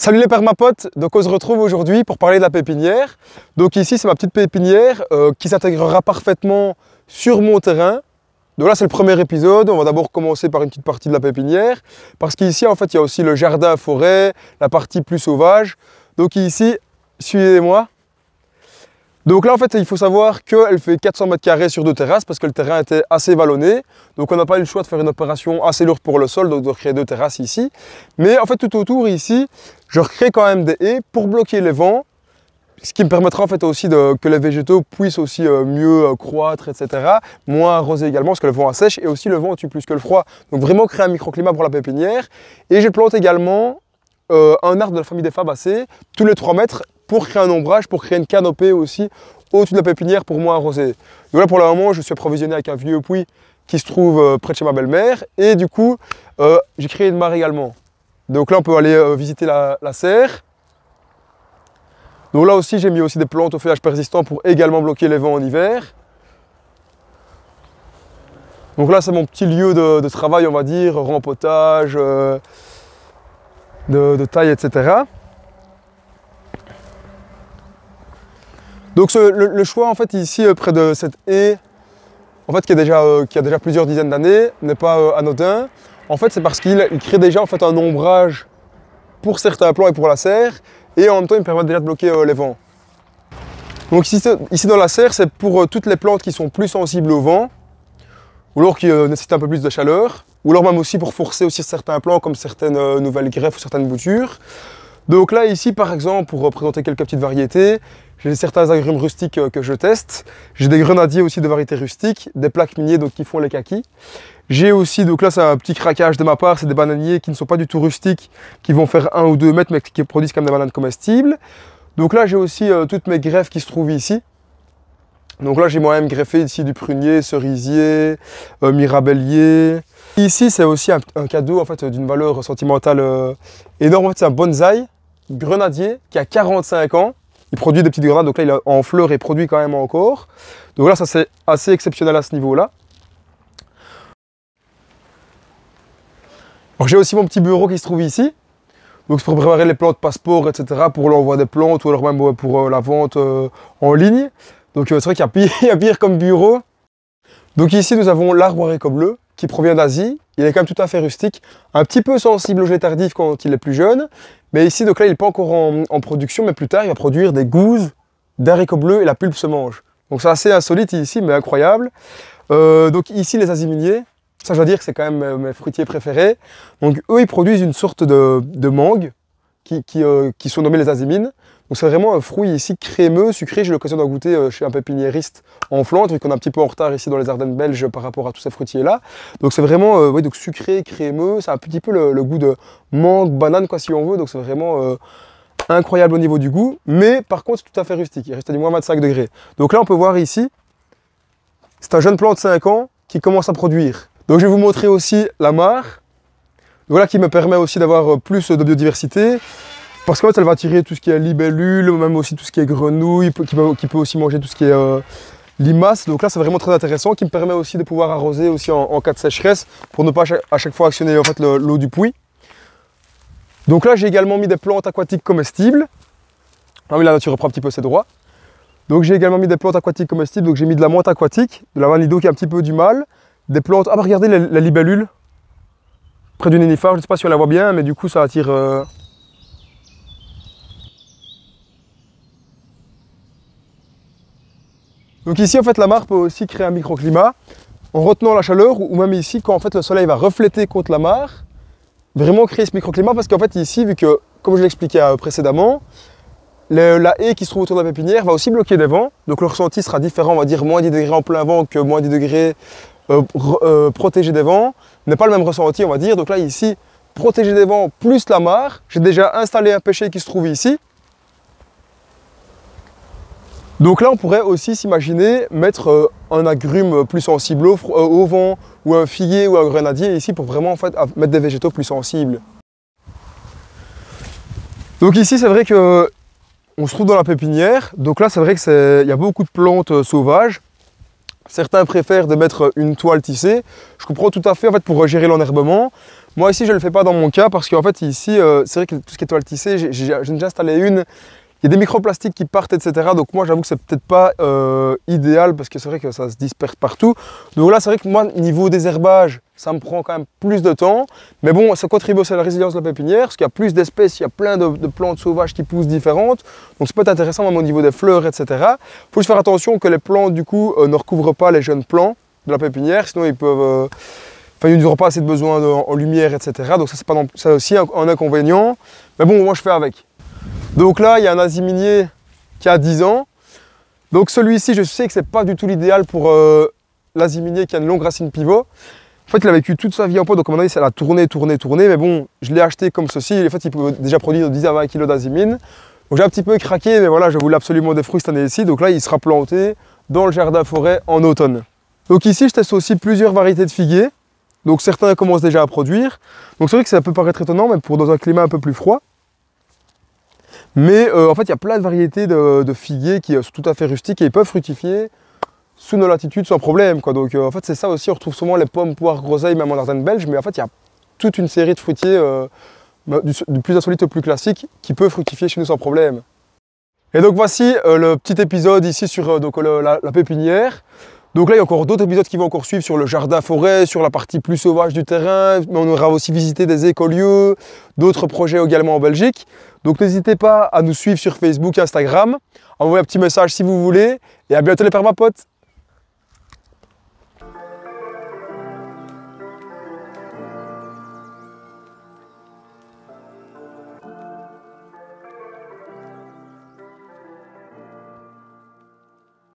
Salut les permapotes, donc on se retrouve aujourd'hui pour parler de la pépinière. Donc ici c'est ma petite pépinière qui s'intégrera parfaitement sur mon terrain. Donc là c'est le premier épisode, on va d'abord commencer par une petite partie de la pépinière. Parce qu'ici en fait il y a aussi le jardin forêt, la partie plus sauvage. Donc ici, suivez-moi. Donc là en fait il faut savoir qu'elle fait 400 mètres carrés sur 2 terrasses parce que le terrain était assez vallonné. Donc on n'a pas eu le choix de faire une opération assez lourde pour le sol, donc de recréer 2 terrasses ici. Mais en fait tout autour ici, je recrée quand même des haies pour bloquer les vents. Ce qui me permettra en fait aussi que les végétaux puissent aussi mieux croître, etc. Moins arroser également parce que le vent assèche et aussi le vent tue plus que le froid. Donc vraiment créer un microclimat pour la pépinière. Et je plante également un arbre de la famille des fabacées tous les 3 mètres pour créer un ombrage, pour créer une canopée aussi au-dessus de la pépinière pour moins arroser. Donc là pour le moment je suis approvisionné avec un vieux puits qui se trouve près de chez ma belle-mère et du coup j'ai créé une mare également. Donc là on peut aller visiter la serre. Donc là aussi j'ai mis aussi des plantes au feuillage persistant pour également bloquer les vents en hiver. Donc là c'est mon petit lieu de travail on va dire, rempotage, de taille etc. Donc le choix en fait ici près de cette haie, en fait qui a déjà plusieurs dizaines d'années, n'est pas anodin. En fait c'est parce qu'il crée déjà en fait un ombrage pour certains plants et pour la serre, et en même temps il me permet déjà de bloquer les vents. Donc ici dans la serre c'est pour toutes les plantes qui sont plus sensibles au vent, ou alors qui nécessitent un peu plus de chaleur, ou alors même aussi pour forcer aussi certains plants comme certaines nouvelles greffes ou certaines boutures. Donc là ici par exemple pour présenter quelques petites variétés, j'ai certains agrumes rustiques que je teste. J'ai des grenadiers aussi de variétés rustiques, des plaques miniers donc, qui font les kakis. J'ai aussi, donc là c'est un petit craquage de ma part, c'est des bananiers qui ne sont pas du tout rustiques, qui vont faire 1 ou 2 mètres mais qui produisent quand même des bananes comestibles. Donc là j'ai aussi toutes mes greffes qui se trouvent ici. Donc là j'ai moi-même greffé ici du prunier, cerisier, mirabellier. Ici c'est aussi un cadeau en fait d'une valeur sentimentale énorme. En fait c'est un bonsaï grenadier qui a 45 ans. Il produit des petites grenades, donc là il est en fleurs et produit quand même encore. Donc là ça c'est assez exceptionnel à ce niveau-là. J'ai aussi mon petit bureau qui se trouve ici. Donc c'est pour préparer les plantes passeport, etc. pour l'envoi des plantes ou alors même pour la vente en ligne. Donc c'est vrai qu'il y a pire comme bureau. Donc ici nous avons l'arbre haricot bleu qui provient d'Asie. Il est quand même tout à fait rustique, un petit peu sensible au gelée tardif quand il est plus jeune. Mais ici donc là il n'est pas encore en production, mais plus tard il va produire des gousses d'haricots bleus et la pulpe se mange. Donc c'est assez insolite ici mais incroyable. Donc ici les aziminiers. Ça, je dois dire que c'est quand même mes fruitiers préférés. Donc, eux, ils produisent une sorte de mangue qui sont nommées les azimines. Donc, c'est vraiment un fruit ici crémeux, sucré. J'ai eu l'occasion d'en goûter chez un pépiniériste en Flandre, vu qu'on est un petit peu en retard ici dans les Ardennes belges par rapport à tous ces fruitiers-là. Donc, c'est vraiment oui, donc sucré, crémeux. C'est un petit peu le goût de mangue, banane, quoi, si on veut. Donc, c'est vraiment incroyable au niveau du goût. Mais par contre, c'est tout à fait rustique. Il reste à du moins 25 degrés. Donc là, on peut voir ici, c'est un jeune plant de 5 ans qui commence à produire. Donc je vais vous montrer aussi la mare, voilà, qui me permet aussi d'avoir plus de biodiversité, parce qu'en fait elle va attirer tout ce qui est libellule, même aussi tout ce qui est grenouille, qui peut aussi manger tout ce qui est limaces. Donc là c'est vraiment très intéressant, qui me permet aussi de pouvoir arroser aussi en cas de sécheresse, pour ne pas à chaque fois actionner en fait, l'eau du puits. Donc là j'ai également mis des plantes aquatiques comestibles. Ah oui, la nature reprend un petit peu ses droits. Donc j'ai également mis des plantes aquatiques comestibles, donc j'ai mis de la menthe aquatique, de la vanido qui a un petit peu du mal. Des plantes, ah bah regardez la libellule, près du nénuphar, je ne sais pas si on la voit bien, mais du coup ça attire... Donc ici en fait la mare peut aussi créer un microclimat, en retenant la chaleur, ou même ici quand en fait le soleil va refléter contre la mare, vraiment créer ce microclimat, parce qu'en fait ici, vu que, comme je l'expliquais précédemment, la haie qui se trouve autour de la pépinière va aussi bloquer des vents, donc le ressenti sera différent, on va dire moins 10 degrés en plein vent que moins 10 degrés protégé des vents, n'est pas le même ressenti on va dire. Donc là ici, protégé des vents plus la mare, j'ai déjà installé un pêcher qui se trouve ici. Donc là on pourrait aussi s'imaginer mettre un agrume plus sensible au vent, ou un figuier ou un grenadier ici pour vraiment en fait mettre des végétaux plus sensibles. Donc ici c'est vrai que on se trouve dans la pépinière, donc là c'est vrai que y a beaucoup de plantes sauvages. Certains préfèrent de mettre une toile tissée. Je comprends tout à fait en fait, pour gérer l'enherbement. Moi ici je ne le fais pas dans mon cas parce qu'en fait ici c'est vrai que tout ce qui est toile tissée, j'ai déjà installé une. Il y a des microplastiques qui partent, etc. Donc moi j'avoue que c'est peut-être pas idéal parce que c'est vrai que ça se disperse partout. Donc là c'est vrai que moi niveau désherbage, ça me prend quand même plus de temps. Mais bon, ça contribue aussi à la résilience de la pépinière parce qu'il y a plus d'espèces, il y a plein de plantes sauvages qui poussent différentes. Donc ça peut être intéressant même au niveau des fleurs, etc. Il faut juste faire attention que les plantes du coup ne recouvrent pas les jeunes plants de la pépinière, sinon ils peuvent... Enfin, ils n'auront pas assez de besoin en lumière, etc. Donc ça c'est aussi un inconvénient. Mais bon, moi je fais avec. Donc là, il y a un aziminier qui a 10 ans. Donc celui-ci, je sais que c'est pas du tout l'idéal pour l'aziminier qui a une longue racine pivot. En fait, il a vécu toute sa vie en pot, donc à mon avis, ça l'a tourné. Mais bon, je l'ai acheté comme ceci. En fait, il peut déjà produire 10 à 20 kg d'azimine. Donc j'ai un petit peu craqué, mais voilà, je voulais absolument des fruits cette année-ci. Donc là, il sera planté dans le jardin forêt en automne. Donc ici, je teste aussi plusieurs variétés de figuiers. Donc certains commencent déjà à produire. Donc c'est vrai que ça peut paraître étonnant, mais pour dans un climat un peu plus froid. Mais en fait, il y a plein de variétés de figuiers qui sont tout à fait rustiques et ils peuvent fructifier sous nos latitudes sans problème, quoi. Donc en fait, c'est ça aussi, on retrouve souvent les pommes, poires, groseilles, même en Ardennes belge, mais en fait, il y a toute une série de fruitiers du plus insolite au plus classique qui peuvent fructifier chez nous sans problème. Et donc voici le petit épisode ici sur la pépinière. Donc là, il y a encore d'autres épisodes qui vont encore suivre sur le jardin-forêt, sur la partie plus sauvage du terrain. Mais on aura aussi visité des écolieux, d'autres projets également en Belgique. Donc n'hésitez pas à nous suivre sur Facebook et Instagram. Envoyez un petit message si vous voulez. Et à bientôt les permapotes.